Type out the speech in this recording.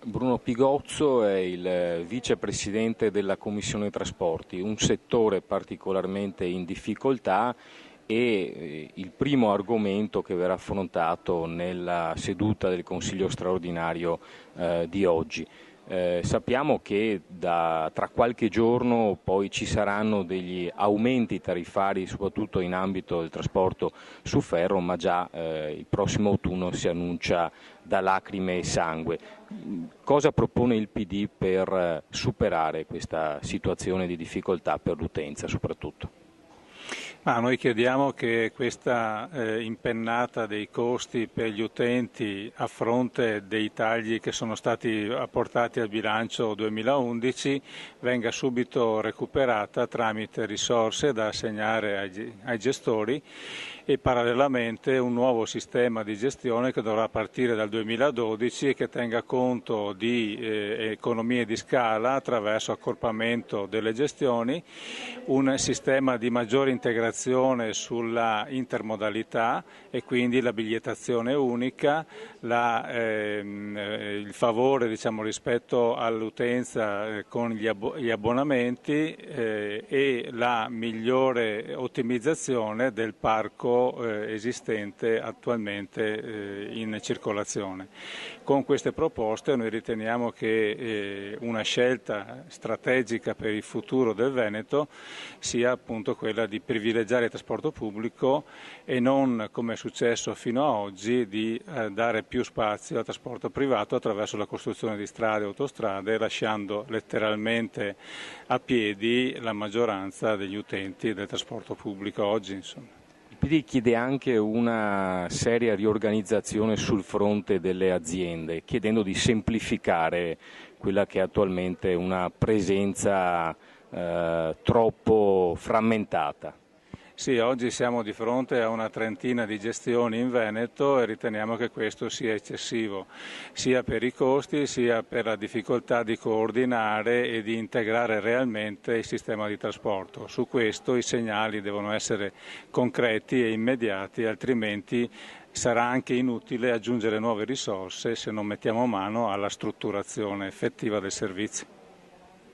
Bruno Pigozzo è il vicepresidente della Commissione Trasporti, un settore particolarmente in difficoltà e il primo argomento che verrà affrontato nella seduta del Consiglio straordinario di oggi. Sappiamo che tra qualche giorno poi ci saranno degli aumenti tariffari, soprattutto in ambito del trasporto su ferro, ma già il prossimo autunno si annuncia da lacrime e sangue. Cosa propone il PD per superare questa situazione di difficoltà per l'utenza soprattutto? Noi chiediamo che questa impennata dei costi per gli utenti a fronte dei tagli che sono stati apportati al bilancio 2011 venga subito recuperata tramite risorse da assegnare ai gestori e parallelamente un nuovo sistema di gestione che dovrà partire dal 2012 e che tenga conto di economie di scala attraverso accorpamento delle gestioni, un sistema di maggiore integrazione sulla intermodalità e quindi la bigliettazione unica, il favore rispetto all'utenza con gli abbonamenti e la migliore ottimizzazione del parco esistente attualmente in circolazione. Con queste proposte noi riteniamo che una scelta strategica per il futuro del Veneto sia appunto quella di privilegiare il trasporto pubblico e non, come è successo fino ad oggi, di dare più spazio al trasporto privato attraverso la costruzione di strade e autostrade, lasciando letteralmente a piedi la maggioranza degli utenti del trasporto pubblico oggi. Il PD chiede anche una seria riorganizzazione sul fronte delle aziende, chiedendo di semplificare quella che è attualmente una presenza troppo frammentata. Sì, oggi siamo di fronte a una trentina di gestioni in Veneto e riteniamo che questo sia eccessivo, sia per i costi sia per la difficoltà di coordinare e di integrare realmente il sistema di trasporto. Su questo i segnali devono essere concreti e immediati, altrimenti sarà anche inutile aggiungere nuove risorse se non mettiamo mano alla strutturazione effettiva del servizio.